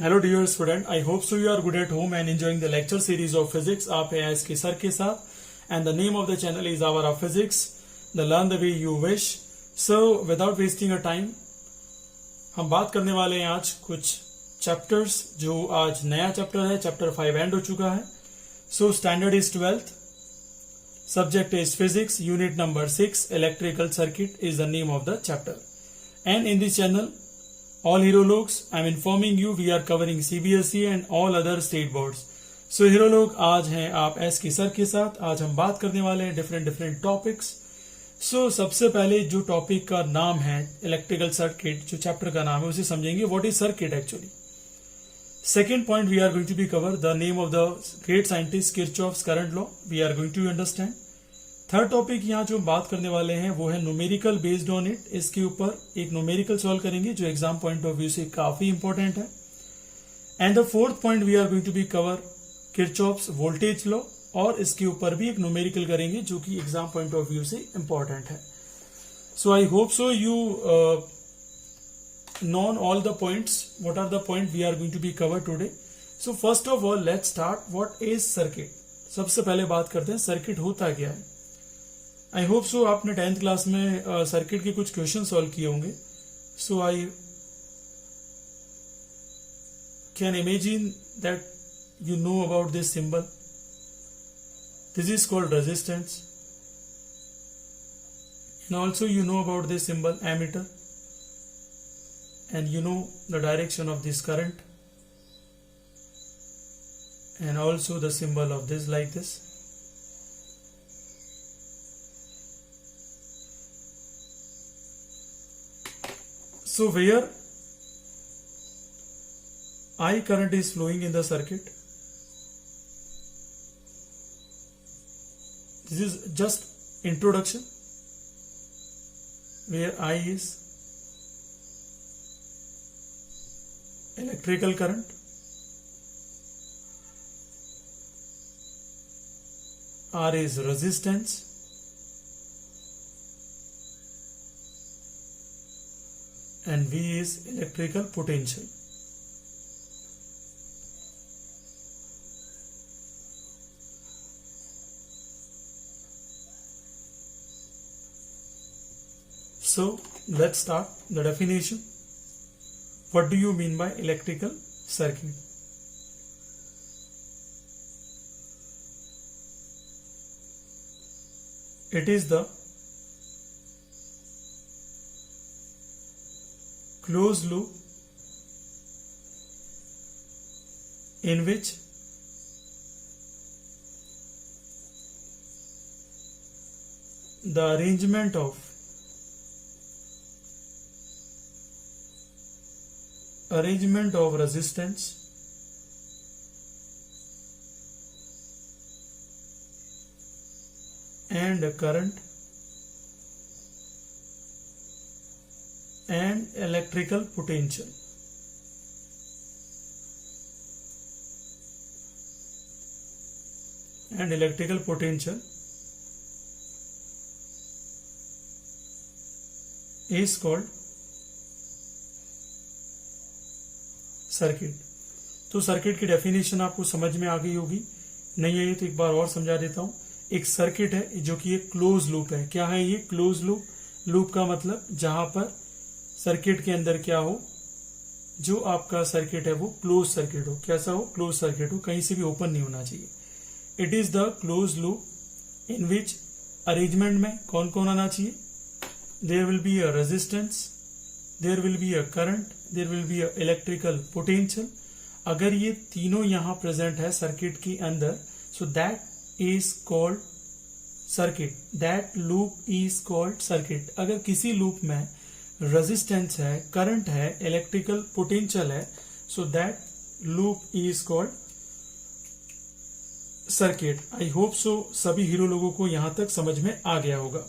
Hello dear student, I hope so you are good at home and enjoying the lecture series of physics. आप हैं S K sir के साथ and the name of the channel is hour of physics the learn the way you wish. So without wasting a time हम बात करने वाले हैं आज कुछ चैप्टर्स, जो आज नया चैप्टर है। चैप्टर 5 एंड हो चुका है। So standard is 12th, subject is physics, unit number 6, electrical circuit is the name of the chapter. And in this channel, all hero logs, I am informing you we are covering CBSE and all other state boards. So hero log, आज हैं आप S K sir के साथ। आज हम बात करने वाले हैं डिफरेंट टॉपिक्स। सो सबसे पहले जो टॉपिक का नाम है इलेक्ट्रिकल सर्किट, जो चैप्टर का नाम है उसे समझेंगे what is circuit actually. Second point we are going to be cover the name of the great scientist Kirchhoff's current law. We are going to understand. Third topic यहाँ जो बात करने वाले हैं वो है न्यूमेरिकल बेस्ड ऑन इट। इसके ऊपर एक न्यूमेरिकल सॉल्व करेंगे जो एग्जाम पॉइंट ऑफ व्यू से काफी इंपॉर्टेंट है। And the fourth point we are going to be cover Kirchhoff's voltage law, और इसके ऊपर भी एक न्यूमेरिकल करेंगे जो कि एग्जाम पॉइंट ऑफ व्यू से इंपॉर्टेंट है। So I hope so you known all the points. What are the points we are going to be covered today? So first of all let's start what is circuit. सबसे पहले बात करते हैं circuit होता क्या है। आई hope सो आपने 10th class में सर्किट के कुछ क्वेश्चन सॉल्व किए होंगे। So I can imagine that you know about this symbol. This is called resistance, and also you know about this symbol ammeter, and you know the direction of this current, and also the symbol of this like this. So where I current is flowing in the circuit, this is just introduction, where I is electrical current, R is resistance, and V is electrical potential. So let's start the definition. What do you mean by electrical circuit? It is the closed loop in which the arrangement of resistance and current and electrical potential is called circuit. तो circuit की definition आपको समझ में आ गई होगी, नहीं है तो एक बार और समझा देता हूं। एक सर्किट है जो कि एक क्लोज लूप है। क्या है ये क्लोज लूप? लूप का मतलब जहां पर सर्किट के अंदर क्या हो, जो आपका सर्किट है वो क्लोज सर्किट हो। कैसा हो? क्लोज सर्किट हो, कहीं से भी ओपन नहीं होना चाहिए। It is the close loop in which arrangement में कौन कौन आना चाहिए? There will be a resistance, there will be a current, there will be a electrical potential. अगर ये तीनों यहां प्रेजेंट है सर्किट के अंदर, so that is called circuit, that loop is called circuit. अगर किसी लूप में रेजिस्टेंस है, करंट है, इलेक्ट्रिकल पोटेंशियल है, so that loop is called circuit. I hope सो सभी हीरो लोगों को यहां तक समझ में आ गया होगा।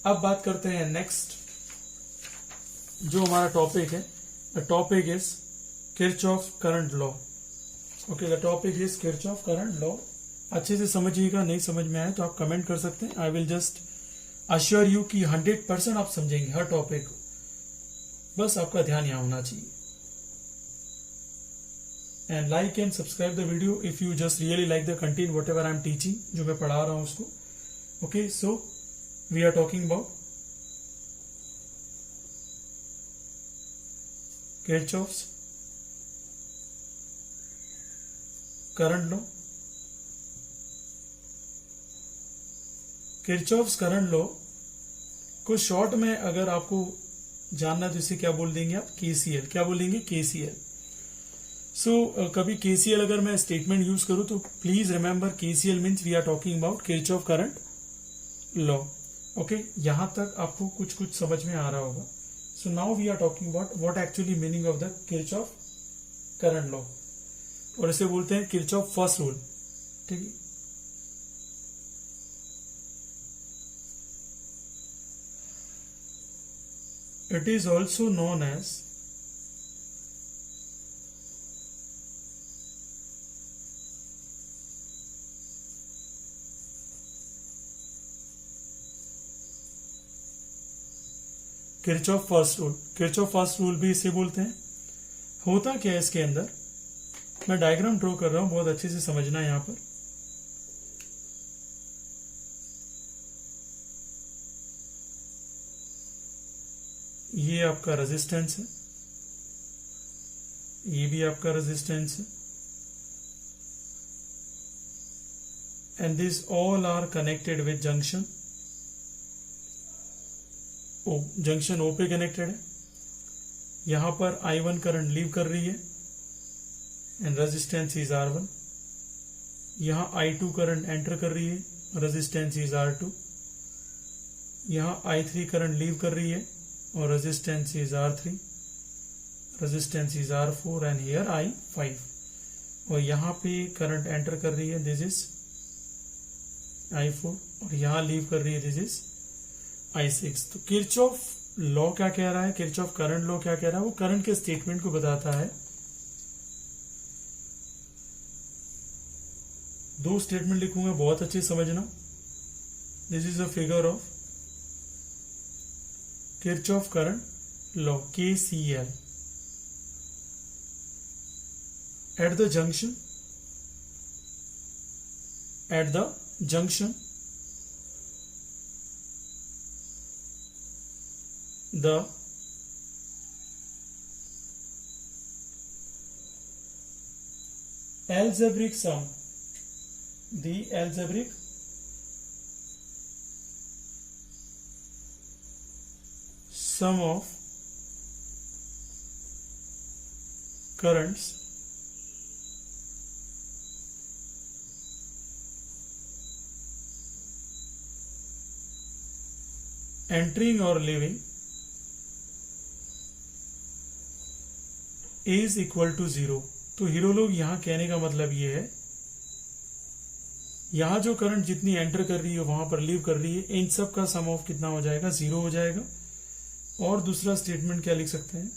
अब बात करते हैं नेक्स्ट जो हमारा टॉपिक है। The topic is Kirchhoff current law. Okay, the topic is Kirchhoff current law. अच्छे से समझिएगा, नहीं समझ में आए तो आप कमेंट कर सकते हैं। I will just assure you कि 100% आप समझेंगे हर टॉपिक को, बस आपका ध्यान यहां होना चाहिए। and like and subscribe the video if you just really like the content whatever I am teaching, जो मैं पढ़ा रहा हूँ उसको. Okay, so we are talking about Kirchhoff's current law. Kirchhoff's current law को शॉर्ट में अगर आपको जानना तो इसे क्या बोल देंगे आप, केसीएल. क्या बोलेंगे, केसीएल. सो कभी केसीएल अगर मैं स्टेटमेंट यूज करूं तो please remember KCL means we are talking about Kirchhoff current law. Okay, यहां तक आपको कुछ कुछ समझ में आ रहा होगा. So now we are talking about what actually meaning of the Kirchhoff current law, और इसे बोलते हैं किरचॉफ फर्स्ट रूल. ठीक है, it is also known as Kirchhoff first rule. Kirchhoff first rule भी इसे बोलते हैं. होता क्या है इसके अंदर, मैं डायग्राम ड्रॉ कर रहा हूं, बहुत अच्छे से समझना है. यहां पर ये आपका रेजिस्टेंस है, ये भी आपका रेजिस्टेंस है, and this all are connected with junction O. Junction O पे कनेक्टेड है. यहां पर I1 करंट लीव कर रही है एंड रेजिस्टेंस इज R1. यहां I2 करंट एंटर कर रही है, रेजिस्टेंस इज R2. यहां I3 करंट लीव कर रही है और resistance is R3, resistance is R4 and here I5. और यहां पे करंट एंटर कर रही है, दिस इज I4, और यहां लीव कर रही है, दिस इज I6. तो किरचॉफ लॉ क्या कह रहा है, किरचॉफ करंट लॉ क्या कह रहा है, वो करंट के स्टेटमेंट को बताता है. दो स्टेटमेंट लिखूंगा, बहुत अच्छे समझना. This is a figure of Kirchhoff current law, KCL. At the junction, the algebraic sum, the algebraic sum of currents entering or leaving is equal to 0. तो हीरो लोग यहां कहने का मतलब ये है, यहां जो करंट जितनी एंटर कर रही है वहां पर लीव कर रही है, इन सब का सम ऑफ कितना हो जाएगा, 0 हो जाएगा. और दूसरा स्टेटमेंट क्या लिख सकते हैं,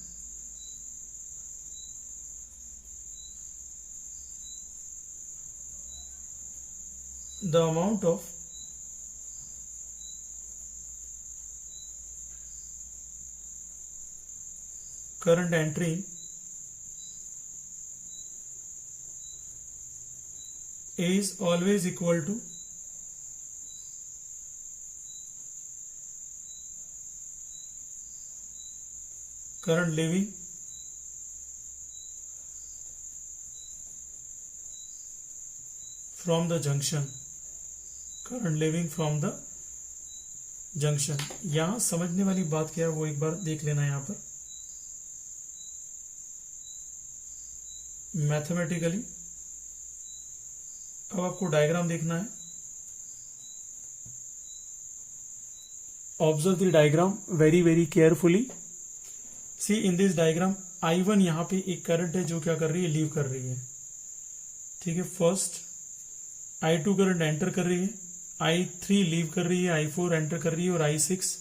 the amount of current entry is always equal to current leaving from the junction. Current leaving from the junction. यहां समझने वाली बात क्या है वो एक बार देख लेना. यहां पर मैथमेटिकली अब आपको डायग्राम देखना है. Observe the diagram very very carefully. See in this diagram I1 यहां पे एक करंट है जो क्या कर रही है, लीव कर रही है. ठीक है, फर्स्ट I2 करंट एंटर कर रही है, I3 लीव कर रही है, I4 एंटर कर रही है और I6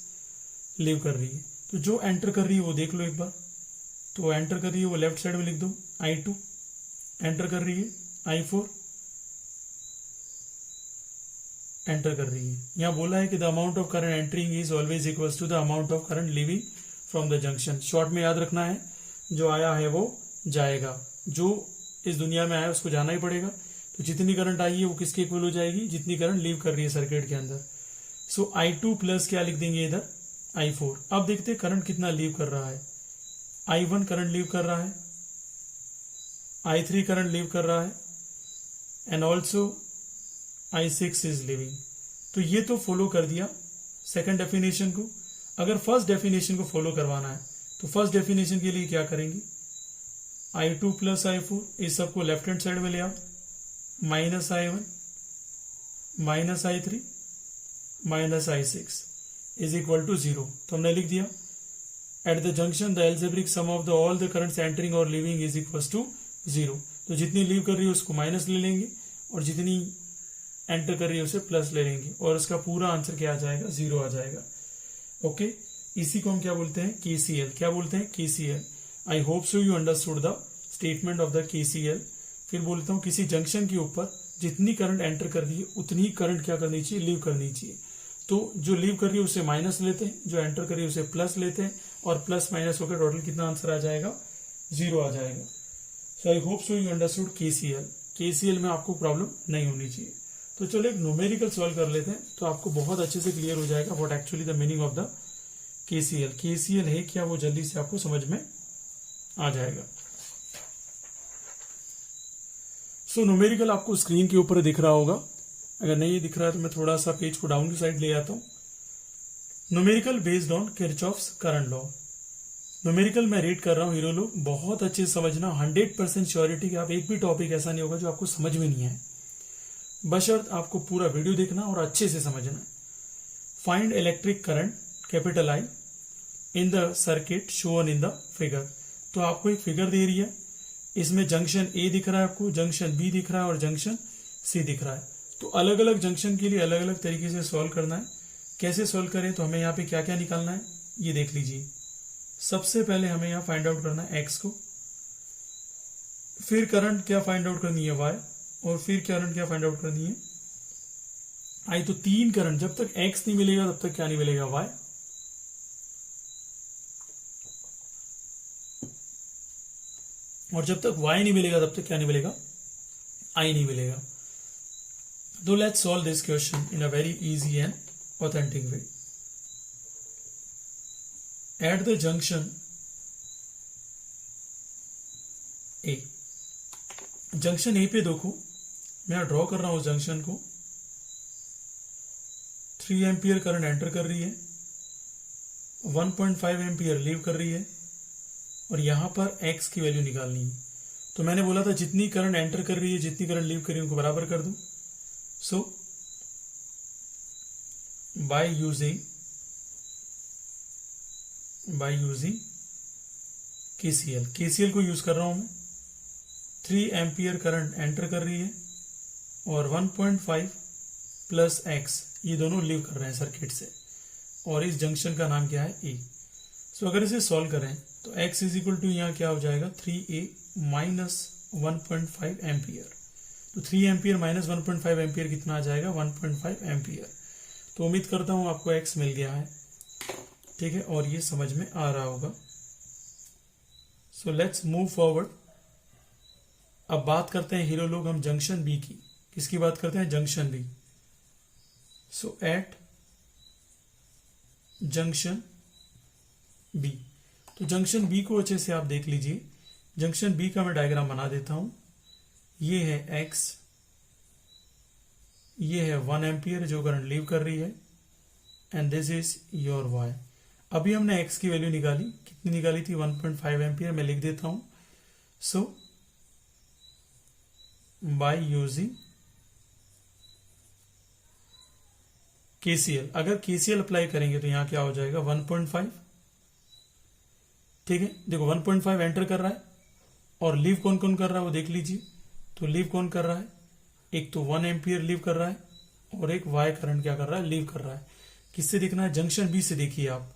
लीव कर रही है. तो जो एंटर कर रही है वो देख लो एक बार. तो एंटर कर रही है वो लेफ्ट साइड में लिख दो, I2 एंटर कर रही है, I4 एंटर कर रही है. यहां बोला है कि the amount of current entering is always equal to the amount of current leaving from the junction. Short में याद रखना है, जो आया है वो जाएगा. जो इस दुनिया में आया उसको जाना ही पड़ेगा। तो जितनी करंट आई है वो किसके इक्वल हो जाएगी, जितनी करंट लीव कर रही है सर्किट के अंदर। सो I2 प्लस क्या लिख देंगे इधर, I4। अब देखते हैं करंट कितना लीव कर रहा है। I1 करंट लीव कर रहा है, I3 करंट लीव कर रहा है, and also I6 is living. तो ये तो फॉलो कर दिया सेकंड डेफिनेशन को। अगर फर्स्ट डेफिनेशन को फॉलो करवाना है तो फर्स्ट डेफिनेशन के लिए क्या करेंगे, I2 प्लस I4, इस सबको लेफ्ट हैंड साइड में ले आओ, minus I1 minus I3 minus I6 is equal to 0। तो हमने लिख दिया at the junction the algebraic sum of the all the currents entering और लिविंग इज इक्वल टू 0। तो जितनी लीव कर रही है उसको माइनस ले लेंगे और जितनी एंटर कर रही है उसे प्लस ले लेंगे और उसका पूरा आंसर क्या आ जाएगा, 0 आ जाएगा। ओके, इसी को हम क्या बोलते हैं, KCL। क्या बोलते हैं, KCL। I hope so you understood the statement of the KCL। फिर बोलता हूं किसी जंक्शन के ऊपर जितनी करंट एंटर कर रही है उतनी करंट क्या करनी चाहिए, लीव करनी चाहिए। तो जो लीव कर रही है उसे माइनस लेते हैं, जो एंटर कर रही है उसे प्लस लेते हैं और प्लस माइनस होकर टोटल कितना आंसर आ जाएगा, 0 आ जाएगा। So I hope so you understood KCL। KCL में आपको प्रॉब्लम नहीं होनी चाहिए। तो चलो एक न्यूमेरिकल सॉल्व कर लेते हैं तो आपको बहुत अच्छे से क्लियर हो जाएगा what actually the meaning of the KCL। KCL है क्या, वो जल्दी से आपको समझ में आ जाएगा। सो न्यूमेरिकल आपको स्क्रीन के ऊपर दिख रहा होगा, अगर नहीं दिख रहा है तो मैं थोड़ा सा पेज को डाउन की साइड ले आता हूं। Numerical based on Kirchhoff's current law. Numerical मैं रीड कर रहा हूं हीरो लोग, बहुत अच्छे से समझना, 100% श्योरिटी कि आप एक भी टॉपिक ऐसा नहीं होगा जो आपको समझ में नहीं आए, बशर्त आपको पूरा वीडियो देखना और अच्छे से समझना है। Find electric current capital I in the circuit shown in the figure. तो आपको एक फिगर दे रही है, इसमें जंक्शन A दिख रहा है आपको, जंक्शन B दिख रहा है और जंक्शन C दिख रहा है। तो अलग अलग जंक्शन के लिए अलग अलग तरीके से सॉल्व करना है। कैसे सॉल्व करें, तो हमें यहाँ पे क्या क्या निकालना है ये देख लीजिए। सबसे पहले हमें यहाँ फाइंड आउट करना है X को, फिर करंट क्या फाइंड आउट करनी है Y, और फिर करंट क्या फाइंड आउट करनी है I। तो 3 करंट, जब तक X नहीं मिलेगा तब तक क्या नहीं मिलेगा, Y। और जब तक Y नहीं मिलेगा तब तक क्या नहीं मिलेगा, I नहीं मिलेगा। तो let's solve this question in a very easy and authentic way. Eight the junction A, junction A पे देखो, मैं ड्रॉ कर रहा हूं जंक्शन को। 3 एम्पियर करंट एंटर कर रही है, 1.5 एम्पियर लीव कर रही है और यहां पर X की वैल्यू निकालनी है। तो मैंने बोला था जितनी करंट एंटर कर रही है जितनी करंट लीव कर रही है उनको बराबर कर दूं। सो बाय यूजिंग KCL को यूज कर रहा हूं मैं। 3 एम्पियर करंट एंटर कर रही है और 1.5 प्लस X ये दोनों लीव कर रहे हैं सर्किट से, और इस जंक्शन का नाम क्या है, A। सो अगर इसे सॉल्व करें तो X इज इक्वल टू यहाँ क्या हो जाएगा, 3A माइनस 1.5 एम्पियर। तो 3 एम्पियर माइनस 1.5 एम्पियर कितना आ जाएगा, 1.5 एम्पियर। तो उम्मीद करता हूं आपको X मिल गया है, ठीक है, और ये समझ में आ रहा होगा। So let's move forward. अब बात करते हैं हीरो लोग हम जंक्शन B की। किसकी बात करते हैं, जंक्शन B। सो एट जंक्शन B, तो जंक्शन B को अच्छे से आप देख लीजिए। जंक्शन B का मैं डायग्राम बना देता हूं। ये है X, ये है 1 एम्पियर जो करंट लीव कर रही है, and this is your Y। अभी हमने X की वैल्यू निकाली, कितनी निकाली थी, 1.5 एम्पियर। मैं लिख देता हूं। सो बाय यूजिंग KCL, अगर KCL अप्लाई करेंगे तो यहां क्या हो जाएगा, 1.5, ठीक है। देखो 1.5 एंटर कर रहा है और लीव कौन कौन कर रहा है वो देख लीजिए। तो लीव कौन कर रहा है, एक तो 1 एम्पियर लीव कर रहा है और एक Y करंट क्या कर रहा है, लीव कर रहा है। किससे देखना है, जंक्शन B से देखिए आप।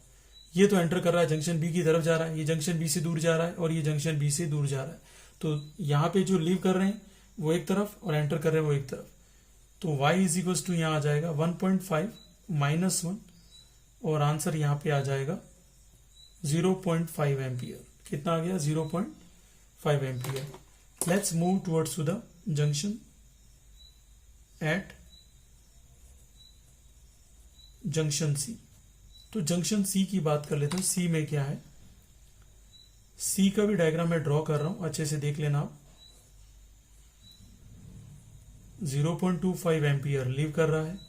ये तो एंटर कर रहा है, जंक्शन B की तरफ जा रहा है, ये जंक्शन B से दूर जा रहा है और ये जंक्शन B से दूर जा रहा है। तो यहाँ पे जो लीव कर रहे हैं वो एक तरफ और एंटर कर रहे हैं वो एक तरफ। तो Y इज इक्वल टू यहाँ आ जाएगा 1.5 माइनस 1 और आंसर यहाँ पे आ जाएगा 0.5 एम्पियर। कितना आ गया, 0.5 ampere. Let's move towards to the junction at junction C. तो जंक्शन सी की बात कर लेते हैं. सी में क्या है, सी का भी डायग्राम मैं ड्रॉ कर रहा हूं, अच्छे से देख लेना आप. 0.25 एम्पियर लीव कर रहा है,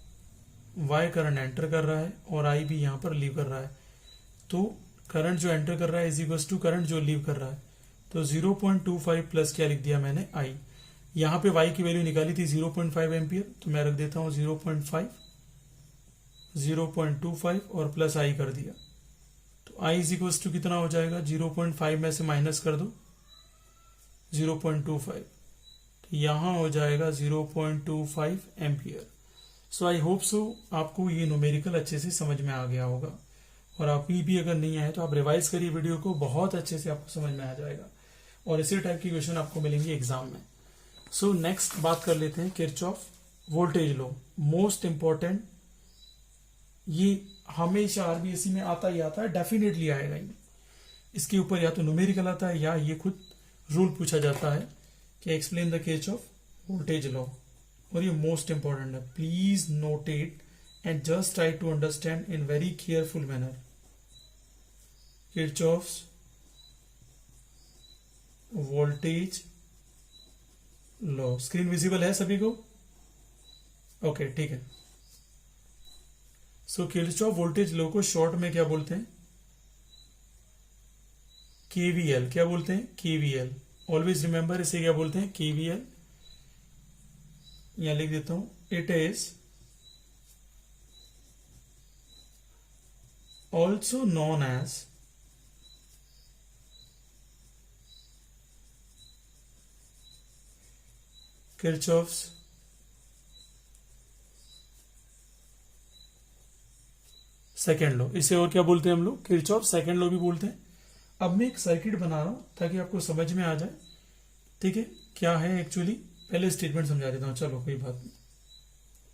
वाई करंट एंटर कर रहा है और आई भी यहां पर लीव कर रहा है. तो करंट जो एंटर कर रहा है इज इक्वल टू करंट जो लीव कर रहा है. तो 0.25 प्लस क्या लिख दिया मैंने, आई. यहां पे वाई की वैल्यू निकाली थी 0.5 एम्पियर, तो मैं रख देता हूं 0.25 और प्लस आई कर दिया. तो आई इज इक्वल टू कितना हो जाएगा, 0.5 में से माइनस कर दो 0.25, तो यहां हो जाएगा 0.25 एम्पियर. सो आई होप सो आपको ये न्यूमेरिकल अच्छे से समझ में आ गया होगा. और आप भी अगर नहीं आए तो आप रिवाइज करिए वीडियो को, बहुत अच्छे से आपको समझ में आ जाएगा. और इसी टाइप की क्वेश्चन आपको मिलेंगे एग्जाम में. सो नेक्स्ट बात कर लेते हैं Kirchhoff voltage law. Most important, ये हमेशा आरबीएससी में आता ही आता है, डेफिनेटली आएगा ही. इसके ऊपर या तो न्यूमेरिकल आता है या ये खुद रूल पूछा जाता है कि explain the Kirchhoff voltage law. और ये मोस्ट इंपॉर्टेंट है. Please note it and just try to understand in very careful manner. Kirchhoff's voltage law. Screen visible है सभी को? ओके, ठीक है. सो किरचॉफ वोल्टेज लॉ को शॉर्ट में क्या बोलते हैं, केवीएल. क्या बोलते हैं, केवीएल. ऑलवेज रिमेंबर इसे क्या बोलते हैं, केवीएल. यहां लिख देता हूं, it is also known as Kirchhoff's second law. इसे और क्या बोलते हैं हम लोग, किरचॉफ सेकेंड लॉ भी बोलते हैं. अब मैं एक सर्किट बना रहा हूं ताकि आपको समझ में आ जाए. ठीक है, क्या है एक्चुअली, पहले स्टेटमेंट समझा देता हूं. चलो कोई बात नहीं,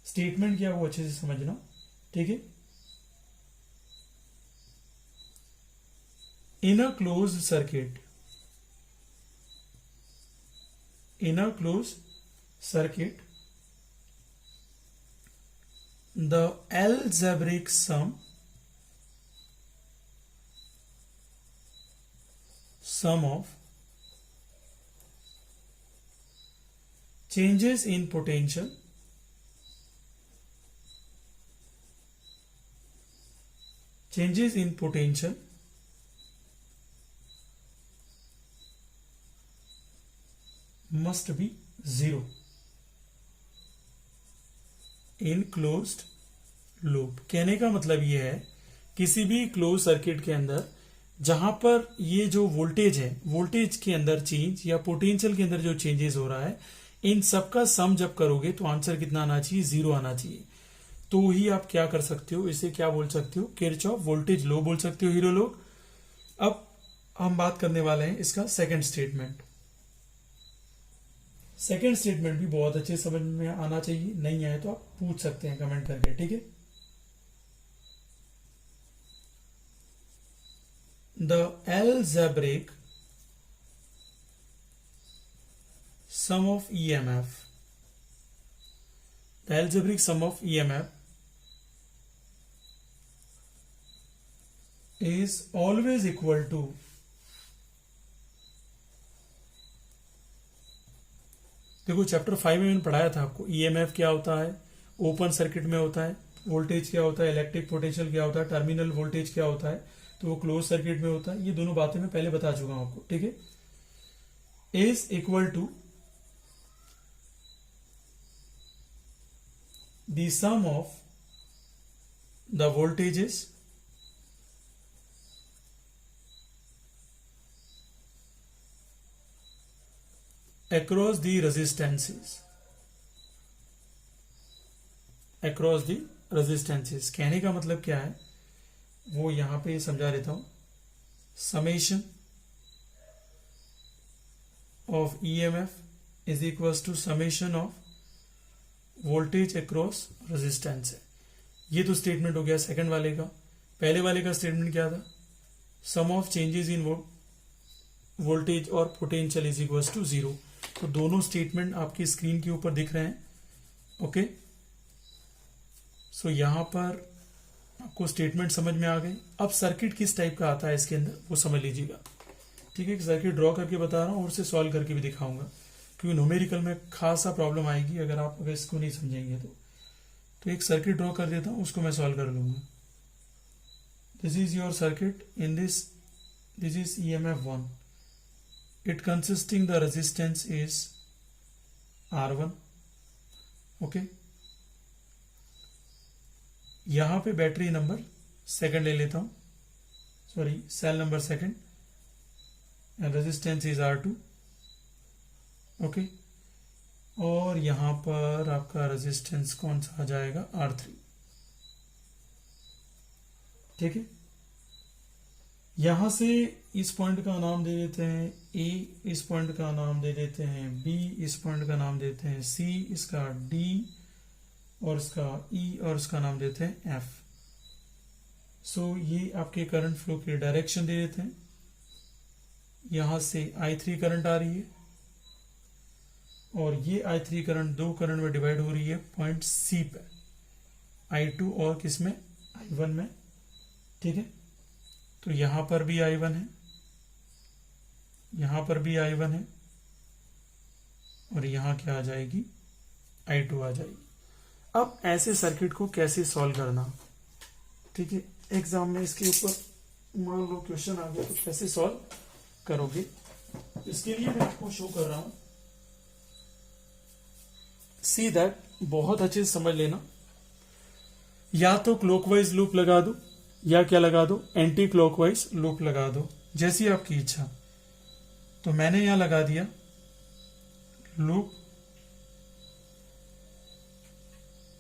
स्टेटमेंट क्या है वो अच्छे से समझना. ठीक है, in a closed circuit, in a closed circuit, the algebraic sum of changes in potential must be 0 in closed loop. कहने का मतलब यह है, किसी भी क्लोज सर्किट के अंदर जहां पर ये जो वोल्टेज है, वोल्टेज के अंदर चेंज या पोटेंशियल के अंदर जो चेंजेस हो रहा है, इन सबका सम जब करोगे तो आंसर कितना आना चाहिए, 0 आना चाहिए. तो ही आप क्या कर सकते हो, इसे क्या बोल सकते हो, किरचॉफ वोल्टेज लॉ बोल सकते हो हीरो लोग. अब हम बात करने वाले हैं इसका सेकेंड स्टेटमेंट. सेकेंड स्टेटमेंट भी बहुत अच्छे समझ में आना चाहिए, नहीं आए तो आप पूछ सकते हैं कमेंट करके. ठीक है, the algebraic sum of EMF, the algebraic sum of EMF is always equal to देखो चैप्टर 5 में मैंने पढ़ाया था आपको, ईएमएफ क्या होता है, ओपन सर्किट में होता है, वोल्टेज क्या होता है, इलेक्ट्रिक पोटेंशियल क्या होता है, टर्मिनल वोल्टेज क्या होता है, तो वो क्लोज सर्किट में होता है. ये दोनों बातें मैं पहले बता चुका हूं आपको. ठीक है, is equal to the sum of the voltages across the resistances. कहने का मतलब क्या है वो यहां पे समझा देता हूं. Summation of EMF is equal to summation of voltage across resistance है. ये तो स्टेटमेंट हो गया सेकंड वाले का. पहले वाले का स्टेटमेंट क्या था, सम ऑफ चेंजेस इन वोल्टेज और पोटेंशियल इज इक्वल टू 0. तो दोनों स्टेटमेंट आपकी स्क्रीन के ऊपर दिख रहे हैं। ओके, सो यहां पर आपको स्टेटमेंट समझ में आ गए। अब सर्किट किस टाइप का आता है इसके अंदर वो समझ लीजिएगा। ठीक है, सर्किट ड्रॉ करके बता रहा हूँ और उसे सॉल्व करके भी दिखाऊंगा, क्योंकि न्यूमेरिकल में खासा प्रॉब्लम आएगी अगर इसको नहीं समझेंगे तो एक सर्किट ड्रॉ कर देता हूँ, उसको मैं सॉल्व कर लूंगा। This is your circuit. In this is EMF1. It consisting the resistance is R1. Okay, यहां पे बैटरी नंबर सेकंड ले लेता हूं, sorry cell number second, and resistance is R2. Okay, और यहां पर आपका रेजिस्टेंस कौन सा आ जाएगा? R3. ठीक है, यहां से इस पॉइंट का नाम दे देते हैं A, इस पॉइंट का नाम दे देते हैं B, इस पॉइंट का नाम देते हैं C, इसका D और इसका E और इसका नाम देते हैं F. सो ये आपके करंट फ्लो की डायरेक्शन दे देते हैं। यहां से I3 करंट आ रही है और ये I3 करंट दो करंट में डिवाइड हो रही है पॉइंट C पे, I2 और किसमें? I1 में। ठीक है, तो यहां पर भी I1 है, यहां पर भी I1 है और यहां क्या आ जाएगी? I2 आ जाएगी। अब ऐसे सर्किट को कैसे सॉल्व करना? ठीक है, एग्जाम में इसके ऊपर मान लो क्वेश्चन आ गया तो कैसे सॉल्व करोगे, इसके लिए मैं आपको शो कर रहा हूं। सी दैट, बहुत अच्छे से समझ लेना। या तो क्लॉकवाइज लूप लगा दो या क्या लगा दो? एंटी क्लॉकवाइज लूप लगा दो, जैसी आपकी इच्छा। तो मैंने यहां लगा दिया लूप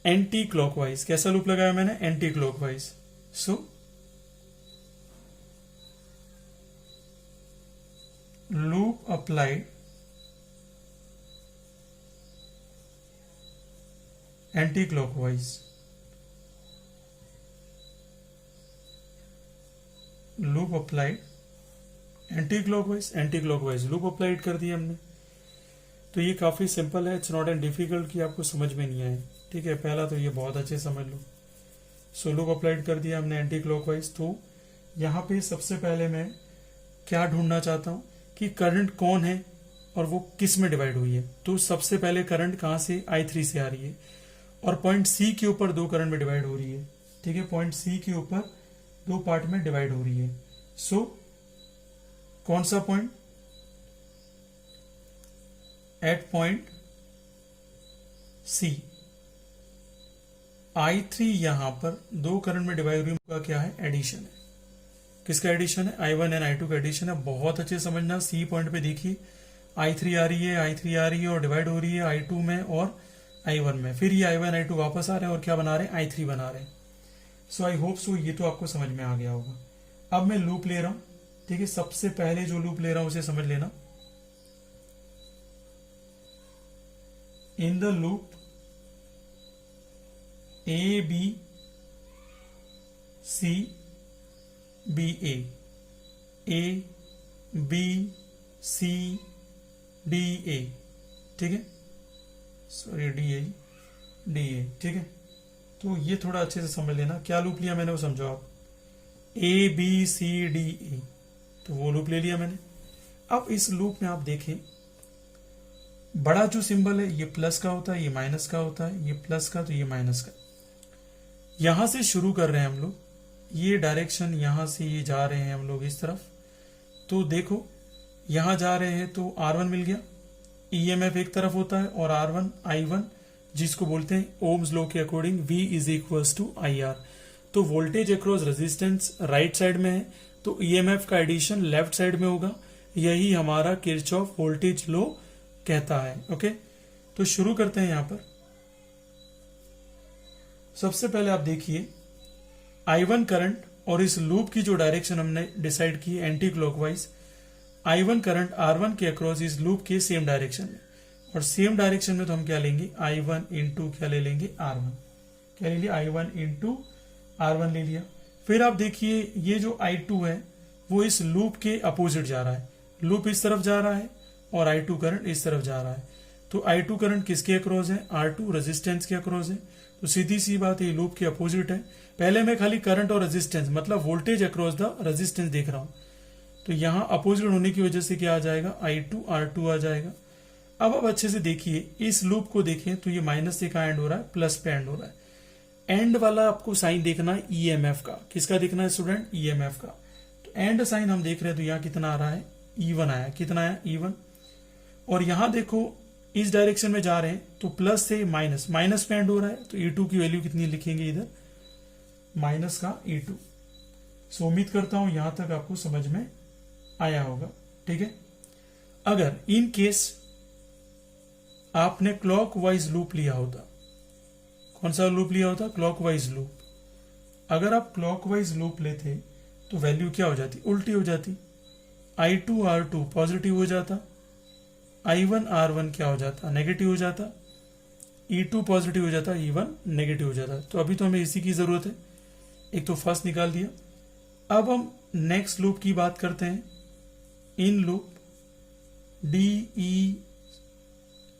एंटी क्लॉकवाइज। कैसा लूप लगाया मैंने? Anticlockwise. So loop applied anticlockwise, loop applied anticlockwise loop applied कर दिया हमने। तो ये काफी सिंपल है, इट्स नॉट एन डिफिकल्ट कि आपको समझ में नहीं आए। ठीक है, पहला तो ये बहुत अच्छे समझ लो। सो लूप अप्लाइड कर दिया हमने एंटी क्लॉकवाइज। तो यहाँ पे सबसे पहले मैं क्या ढूंढना चाहता हूँ कि करंट कौन है और वो किस में डिवाइड हुई है। तो सबसे पहले करंट कहाँ से? I3 से आ रही है और पॉइंट C के ऊपर दो करंट में डिवाइड हो रही है। ठीक है, पॉइंट C के ऊपर दो पार्ट में डिवाइड हो रही है। सो कौन सा point? Eight point C I3 यहां पर दो करंट में डिवाइड हुई का क्या है? एडिशन है। किसका एडिशन है? I1 एंड I2 का एडिशन है। बहुत अच्छे समझना, C पॉइंट पे देखिए I3 आ रही है और डिवाइड हो रही है I2 में और I1 में। फिर ये I1 I2 वापस आ रहे हैं और क्या बना रहे हैं? I3 बना रहे हैं। सो आई होप सो ये तो आपको समझ में आ गया होगा। अब मैं लूप ले रहा हूं। ठीक है, सबसे पहले जो लूप ले रहा हूं उसे समझ लेना। इन the loop A B C B A B C D A, ठीक है, सॉरी D A, ठीक है। तो ये थोड़ा अच्छे से समझ लेना, क्या लूप लिया मैंने वो समझो आप। A B C D A, तो वो लूप ले लिया मैंने। अब इस लूप में आप देखें, बड़ा जो सिंबल है ये प्लस का होता है, ये माइनस का होता है, ये प्लस का तो ये माइनस का। यहां से शुरू कर रहे हैं हम लोग, ये डायरेक्शन यहां से ये जा रहे हैं हम लोग इस तरफ। तो देखो यहां जा रहे हैं तो R1 मिल गया, EMF एक तरफ होता है और R1 I1 जिसको बोलते हैं ओम्स लॉ के according V is equals to IR। तो voltage across resistance right side में है तो EMF का एडिशन लेफ्ट साइड में होगा। यही हमारा किरचॉफ वोल्टेज लॉ कहता है। ओके, तो शुरू करते हैं। यहां पर सबसे पहले आप देखिए I1 करंट और इस लूप की जो डायरेक्शन हमने डिसाइड की anti clockwise, I1 current R1 के अक्रॉस इस लूप के सेम डायरेक्शन में, और सेम डायरेक्शन में तो हम क्या लेंगे? I1 इंटू क्या ले लेंगे? R1। क्या ले लिया? I1 इंटू R1 ले लिया। फिर आप देखिए ये जो I2 है वो इस लूप के अपोजिट जा रहा है। लूप इस तरफ जा रहा है और I2 करंट इस तरफ जा रहा है। तो I2 करंट किसके अक्रॉस है? R2 रेजिस्टेंस के अक्रॉस है। तो सीधी सी बात है, लूप के अपोजिट है। पहले मैं खाली करंट और रेजिस्टेंस मतलब वोल्टेज अक्रॉस द रेजिस्टेंस देख रहा हूं, तो यहां अपोजिट होने की वजह से क्या आ जाएगा? I2 R2 आ जाएगा। अब अच्छे से देखिए, इस लूप को देखें तो ये माइनस से कहां एंड हो रहा है? प्लस पे एंड हो रहा है। एंड वाला आपको साइन देखना है EMF का। किसका देखना है स्टूडेंट? EMF का। तो एंड साइन हम देख रहे हैं, तो यहाँ कितना आ रहा है? E1 आया। कितना आया? E1। और यहां देखो इस डायरेक्शन में जा रहे हैं तो प्लस से माइनस, माइनस पे एंड हो रहा है, तो E2 की वैल्यू कितनी लिखेंगे इधर? माइनस का E2। सो उम्मीद करता हूं यहां तक आपको समझ में आया होगा। ठीक है, अगर इन केस आपने क्लॉकवाइज लूप लिया होता, कौन सा लूप लिया होता? Clockwise loop. अगर आप क्लॉकवाइज लूप लेते तो वैल्यू क्या हो जाती? उल्टी हो जाती। I2 R2 पॉजिटिव हो जाता, I1 R1 क्या हो जाता? नेगेटिव हो जाता। E2 पॉजिटिव हो जाता, E1 नेगेटिव हो जाता। तो अभी तो हमें इसी की जरूरत है। एक तो फर्स्ट निकाल दिया। अब हम नेक्स्ट लूप की बात करते हैं। इन लूप DE,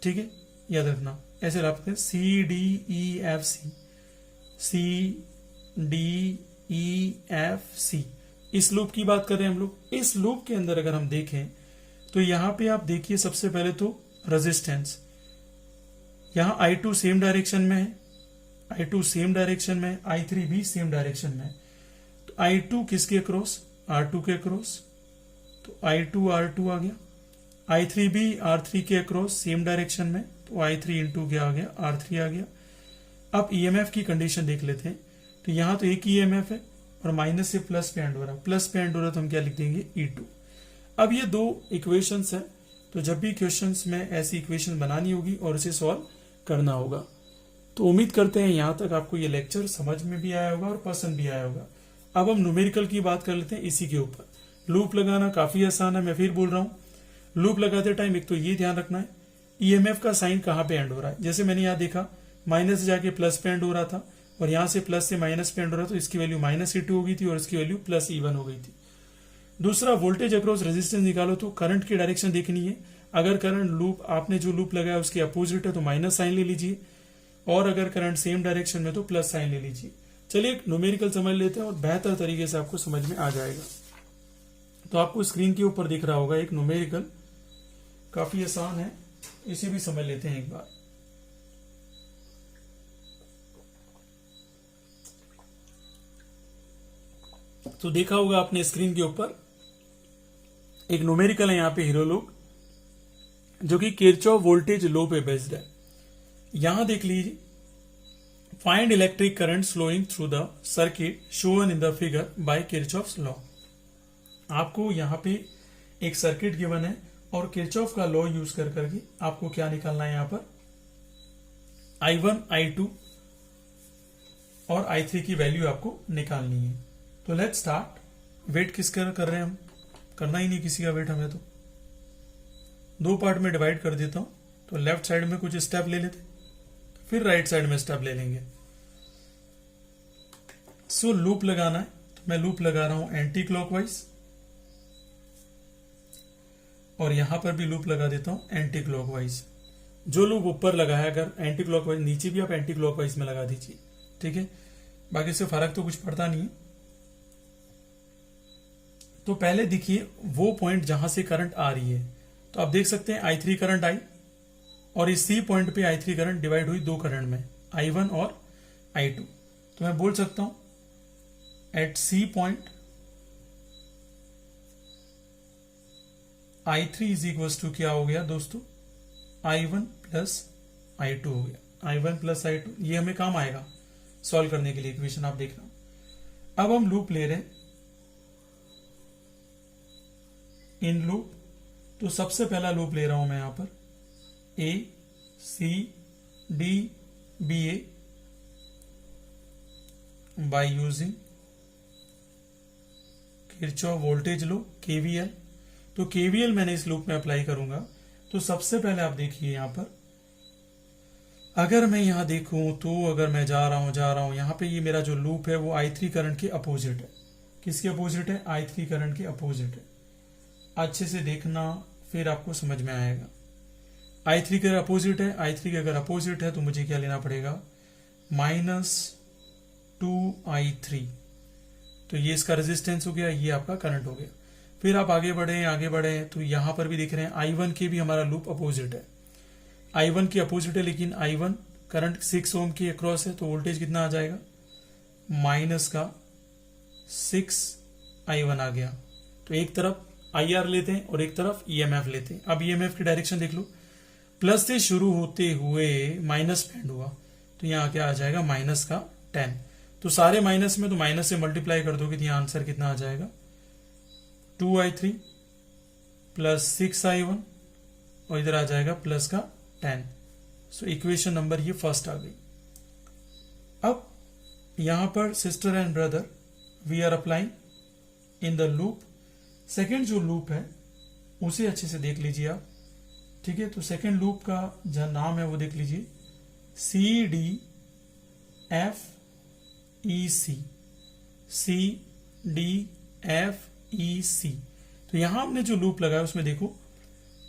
ठीक है, याद रखना ऐसे रखते हैं CDEFC, CDEFC। इस लूप की बात करें हम लोग। इस लूप के अंदर अगर हम देखें तो यहां पे आप देखिए, सबसे पहले तो रेजिस्टेंस, यहां I2 सेम डायरेक्शन में है, I2 सेम डायरेक्शन में, I3 भी सेम डायरेक्शन में है। तो I2 किसके अक्रॉस? R2 के अक्रॉस। तो I2 R2 आ गया। I3 भी R3 के अक्रॉस सेम डायरेक्शन में, तो I3 इंटू क्या आ गया? R3 आ गया। अब EMF की कंडीशन देख लेते हैं। तो यहां तो एक EMF है और माइनस से प्लस पे एंड हो रहा है। प्लस पे एंड हो रहा है तो हम क्या लिख देंगे? E2। अब ये दो इक्वेशंस है, तो जब भी क्वेश्चंस में ऐसी इक्वेशन बनानी होगी और इसे सॉल्व करना होगा। तो उम्मीद करते हैं यहां तक आपको ये लेक्चर समझ में भी आया होगा और पसंद भी आया होगा। अब हम न्यूमेरिकल की बात कर लेते हैं इसी के ऊपर। लूप लगाना काफी आसान है, मैं फिर बोल रहा हूं। लूप लगाते टाइम एक तो ये ध्यान रखना है EMF का साइन कहां पे एंड हो रहा है। जैसे मैंने यहां देखा माइनस से जाके प्लस पे एंड हो रहा था और यहां से प्लस से माइनस पे एंड हो रहा था, तो इसकी वैल्यू माइनस E2 हो गई थी और इसकी वैल्यू प्लस E1 हो गई थी। दूसरा, वोल्टेज अक्रॉस रेजिस्टेंस निकालो तो करंट की डायरेक्शन देखनी है। अगर करंट लूप आपने जो लूप लगाया उसके अपोजिट है तो माइनस साइन ले लीजिए, और अगर करंट सेम डायरेक्शन में तो प्लस साइन ले लीजिए। चलिए एक न्यूमेरिकल समझ लेते हैं और बेहतर तरीके से आपको समझ में आ जाएगा। तो आपको स्क्रीन के ऊपर दिख रहा होगा एक न्यूमेरिकल, काफी आसान है, इसे भी समझ लेते हैं एक बार। तो देखा होगा आपने स्क्रीन के ऊपर एक न्यूमेरिकल है यहां पे हीरो लूप, जो कि किरचॉफ वोल्टेज लॉ पे बेस्ड है। यहां देख लीजिए, find electric current flowing through the circuit shown in the figure by Kirchhoff's law. आपको यहां पे एक सर्किट गिवन है और किरचॉफ का लॉ यूज कर करके आपको क्या निकालना है? यहां पर I1 I2 और I3 की वैल्यू आपको निकालनी है। तो लेट्स स्टार्ट। वेट किस कर रहे हैं हम? करना ही नहीं किसी का वेट हमें। तो दो पार्ट में डिवाइड कर देता हूं। तो लेफ्ट साइड में कुछ स्टेप ले लेते, फिर राइट साइड में स्टेप ले लेंगे। सो लूप लगाना है, तो मैं लूप लगा रहा हूं एंटी क्लॉकवाइज, और यहां पर भी लूप लगा देता हूं एंटी क्लॉकवाइज। जो लूप ऊपर लगा है अगर एंटी क्लॉकवाइज, नीचे भी आप एंटी क्लॉकवाइज में लगा दीजिए। ठीक है, बाकी से फर्क तो कुछ पड़ता नहीं है। तो पहले देखिए वो पॉइंट जहां से करंट आ रही है, तो आप देख सकते हैं I3 करंट आई और इस C पॉइंट पे I3 करंट डिवाइड हुई दो करंट में, I1 और I2। तो मैं बोल सकता हूं at C point I3 is equal to क्या हो गया दोस्तों? I1 प्लस I2 हो गया। I1 प्लस I2 ये हमें काम आएगा सॉल्व करने के लिए इक्वेशन, आप देखना। अब हम लूप ले रहे हैं इन लूप, तो सबसे पहला लूप ले रहा हूं मैं यहां पर A C D B A by using Kirchhoff voltage law KVL। तो KVL मैंने इस लूप में अप्लाई करूंगा। तो सबसे पहले आप देखिए यहां पर, अगर मैं यहां देखूं तो अगर मैं जा रहा हूं यहां पे, ये मेरा जो लूप है वो I3 करंट के अपोजिट है। किसके अपोजिट है? I3 करंट के अपोजिट है। अच्छे से देखना, फिर आपको समझ में आएगा। I3 का अपोजिट है, I3 का अगर अपोजिट है तो मुझे क्या लेना पड़ेगा, -2I3। तो ये इसका रेजिस्टेंस हो गया, ये आपका करंट हो गया। फिर आप आगे बढ़े तो यहां पर भी देख रहे हैं I1 के भी हमारा लूप अपोजिट है, I1 की अपोजिट है, लेकिन I1 करंट 6 ओम के अक्रॉस है, तो वोल्टेज कितना आ जाएगा, -6I1 आ गया। तो एक तरफ IR लेते हैं और एक तरफ EMF लेते हैं। अब EMF की डायरेक्शन देख लो, प्लस से शुरू होते हुए माइनस पे एंड हुआ, तो यहाँ क्या आ जाएगा, -10। तो सारे माइनस में, तो माइनस से मल्टीप्लाई कर दोगे तो यहाँ आंसर कितना आ जाएगा, 2I3 प्लस 6I1 और इधर आ जाएगा प्लस का 10। सो इक्वेशन नंबर ये फर्स्ट आ गई। अब यहां पर sister and brother we are applying in the loop. Second जो लूप है उसे अच्छे से देख लीजिए आप, ठीक है। तो सेकेंड लूप का जो नाम है वो देख लीजिए, CDFEC। तो यहां हमने जो लूप लगाया उसमें देखो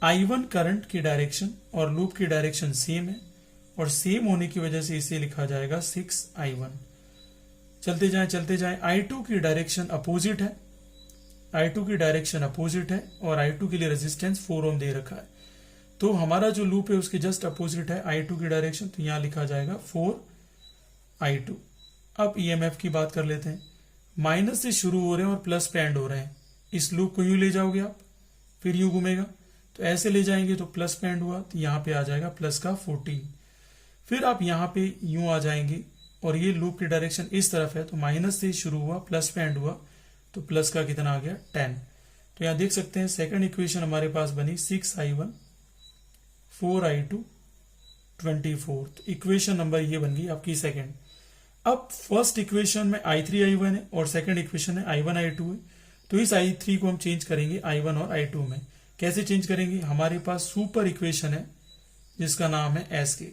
I1 करंट की डायरेक्शन और लूप की डायरेक्शन सेम है, और सेम होने की वजह से इसे लिखा जाएगा 6I1। चलते जाएं I2 की डायरेक्शन अपोजिट है, I2 की डायरेक्शन अपोजिट है, और I2 के लिए रेजिस्टेंस 4 ओम दे रखा है। तो हमारा जो लूप है उसके जस्ट अपोजिट है I2 की डायरेक्शन, तो यहां लिखा जाएगा 4I2। अब EMF की बात कर लेते हैं। माइनस से शुरू हो रहे हैं और प्लस पे एंड हो रहे हैं, इस लूप को यूं ले जाओगे आप, फिर यूं घूमेगा, तो ऐसे ले जाएंगे तो प्लस पे एंड हुआ, तो यहाँ पे आ जाएगा प्लस का 14। फिर आप यहाँ पे यूं आ जाएंगे और ये लूप की डायरेक्शन इस तरफ है, तो माइनस से शुरू हुआ, प्लस पे एंड हुआ, तो प्लस का कितना आ गया, 10। तो यहाँ देख सकते हैं सेकंड इक्वेशन हमारे पास बनी 6I1 4I2 24। तो इक्वेशन नंबर ये बन गई आपकी सेकंड। अब फर्स्ट इक्वेशन में I3 I1 है और सेकंड इक्वेशन है I1 I2 है, तो इस I3 को हम चेंज करेंगे I1 और I2 में। कैसे चेंज करेंगे, हमारे पास सुपर इक्वेशन है जिसका नाम है SK,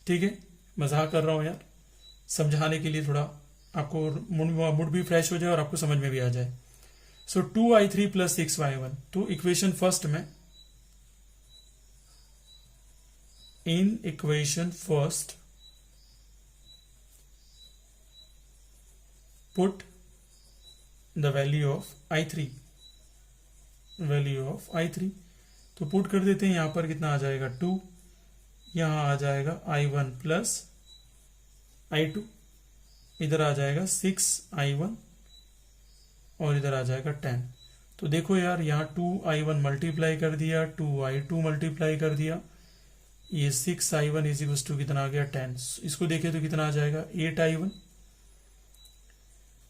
ठीक है। मजाक कर रहा हूं यार, समझाने के लिए, थोड़ा आपको मूड भी फ्रेश हो जाए और आपको समझ में भी आ जाए। सो 2I3 प्लस 6Y1, तो इक्वेशन फर्स्ट में, in equation first put the value of I3, तो पुट कर देते हैं। यहां पर कितना आ जाएगा, 2, यहां आ जाएगा I1 प्लस I2, इधर आ जाएगा 6I1 और इधर आ जाएगा 10। तो देखो यार, यहाँ 2I1 मल्टीप्लाई कर दिया, 2I2 मल्टीप्लाई कर दिया, ये 6I1 इज इक्वल टू कितना आ गया, 10। इसको देखें तो कितना आ जाएगा, 8I1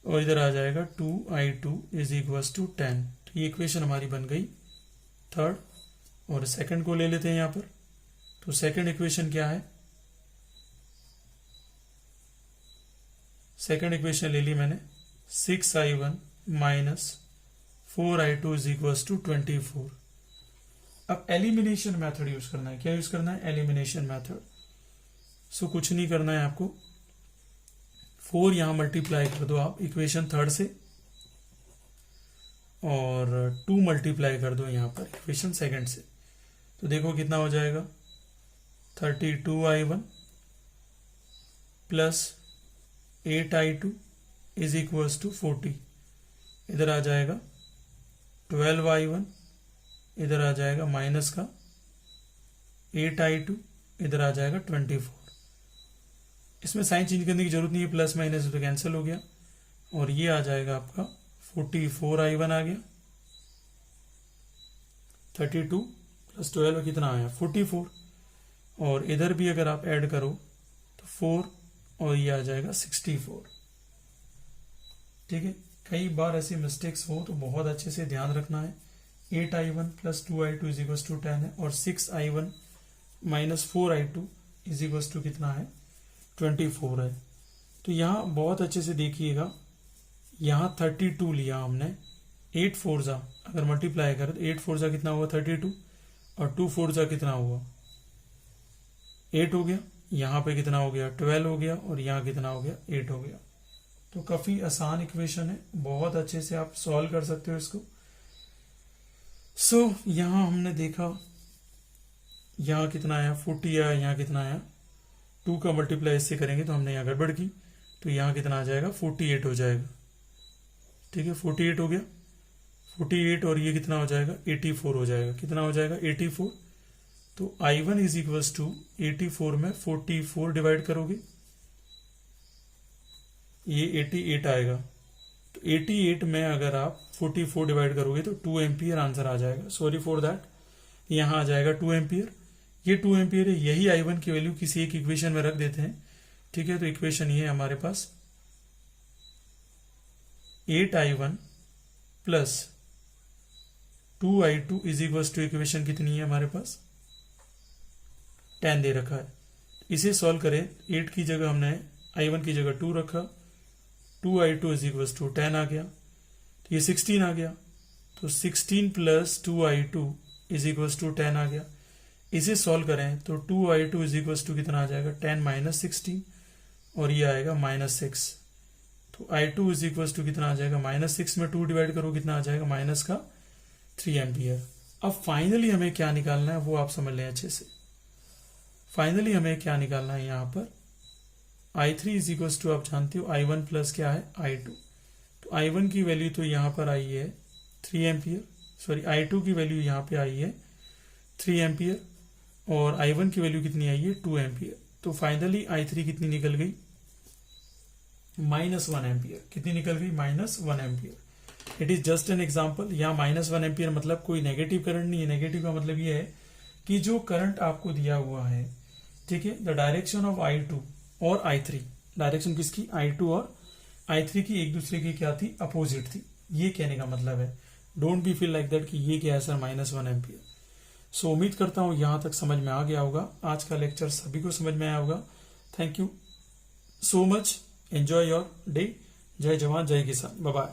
और इधर आ जाएगा 2I2 इज इक्वल टू 10। तो ये इक्वेशन हमारी बन गई थर्ड। और सेकंड को ले लेते हैं यहाँ पर। तो सेकंड इक्वेशन क्या है, सेकंड इक्वेशन ले ली मैंने, 6I1 minus 4I2 is equal to 24। अब एलिमिनेशन मेथड यूज करना है। क्या यूज करना है, एलिमिनेशन मेथड। सो कुछ नहीं करना है आपको, 4 यहां मल्टीप्लाई कर दो आप इक्वेशन थर्ड से, और 2 मल्टीप्लाई कर दो यहां पर इक्वेशन सेकंड से। तो देखो कितना हो जाएगा, 32I1 plus 8I2 is equals to 40। इधर आ जाएगा 12I1, इधर आ जाएगा माइनस का 8I2, इधर आ जाएगा 24। इसमें साइन चेंज करने की जरूरत नहीं है, प्लस माइनस तो कैंसिल हो गया, और ये आ जाएगा आपका 44I1 आ गया। 32 प्लस 12 कितना आया, 44। और इधर भी अगर आप ऐड करो तो 4 और ये आ जाएगा 64। ठीक है, कई बार ऐसी मिस्टेक्स हो तो बहुत अच्छे से ध्यान रखना है। 8I1 plus 2I2 is equal to 10 है, और 6I1 minus 4I2 is equal to कितना है, 24 है। तो यहाँ बहुत अच्छे से देखिएगा, यहाँ 32 लिया हमने, 8 4 जा अगर मल्टीप्लाई करें तो 8 4 जा कितना हुआ, 32, और 2 4 जा कितना हुआ, 8 हो गया। यहाँ पे कितना हो गया, 12 हो गया, और यहाँ कितना हो गया, 8 हो गया। तो काफी आसान इक्वेशन है, बहुत अच्छे से आप सॉल्व कर सकते हो इसको। सो यहाँ हमने देखा यहाँ कितना आया 40 आया, यहाँ कितना आया 2 का मल्टीप्लाई इससे करेंगे तो हमने यहाँ गड़बड़ की, तो यहाँ कितना आ जाएगा 48 हो जाएगा। ठीक है 48 हो गया, 48 और ये कितना हो जाएगा 84 हो जाएगा। कितना हो जाएगा 84। तो I1 इज इक्वल्स टू 84 में 44 डिवाइड करोगे ये 88 आएगा। तो 88 में अगर आप 44 डिवाइड करोगे तो 2 एम्पियर आंसर आ जाएगा। सॉरी फॉर दैट, यहाँ आ जाएगा 2 एम्पियर। ये 2 एम्पियर है, यही I1 की वैल्यू किसी एक इक्वेशन में रख देते हैं। ठीक है, तो इक्वेशन ये है हमारे पास 8I1 plus 2I2 is equal to equation कितनी है हमारे पास 10 दे रखा है। इसे सॉल्व करें, 8 की जगह हमने I1 की जगह 2 रखा, 2I2 इज इक्वल टू 10 आ गया, तो ये 16 आ गया। तो 16 plus 2I2 is equal to 10 आ गया। इसे सॉल्व करें तो 2I2 इज इक्वल टू कितना आ जाएगा 10 माइनस 16 और ये आएगा -6। तो I2 इज इक्वल टू कितना आ जाएगा -6 में 2 डिवाइड करो कितना आ जाएगा माइनस का 3 एम्पियर। अब फाइनली हमें क्या निकालना है वो आप समझ लें अच्छे से। फाइनली हमें क्या निकालना है यहाँ पर I3 इज इक्वल टू आप जानते हो I1 प्लस क्या है I2। तो I1 की वैल्यू तो यहाँ पर आई है 3 एम्पियर, सॉरी I2 की वैल्यू यहाँ पे आई है 3 एम्पियर और I1 की वैल्यू कितनी आई है 2 एम्पियर। तो फाइनली I3 कितनी निकल गई -1 एम्पियर। कितनी निकल गई -1 ampere. It is just an example. यहाँ -1 एम्पियर मतलब कोई नेगेटिव करंट नहीं है। नेगेटिव का मतलब ये है कि जो करंट आपको दिया हुआ है, ठीक है, द डायरेक्शन ऑफ I2 और I3, डायरेक्शन किसकी I2 और I3 की एक दूसरे की क्या थी अपोजिट थी। ये कहने का मतलब है don't be feel like that कि ये क्या है सर -1 एम्पियर। सो उम्मीद करता हूं यहां तक समझ में आ गया होगा। आज का लेक्चर सभी को समझ में आया होगा। Thank you so much, enjoy your day. जय जवान जय किसान, बाय बाय।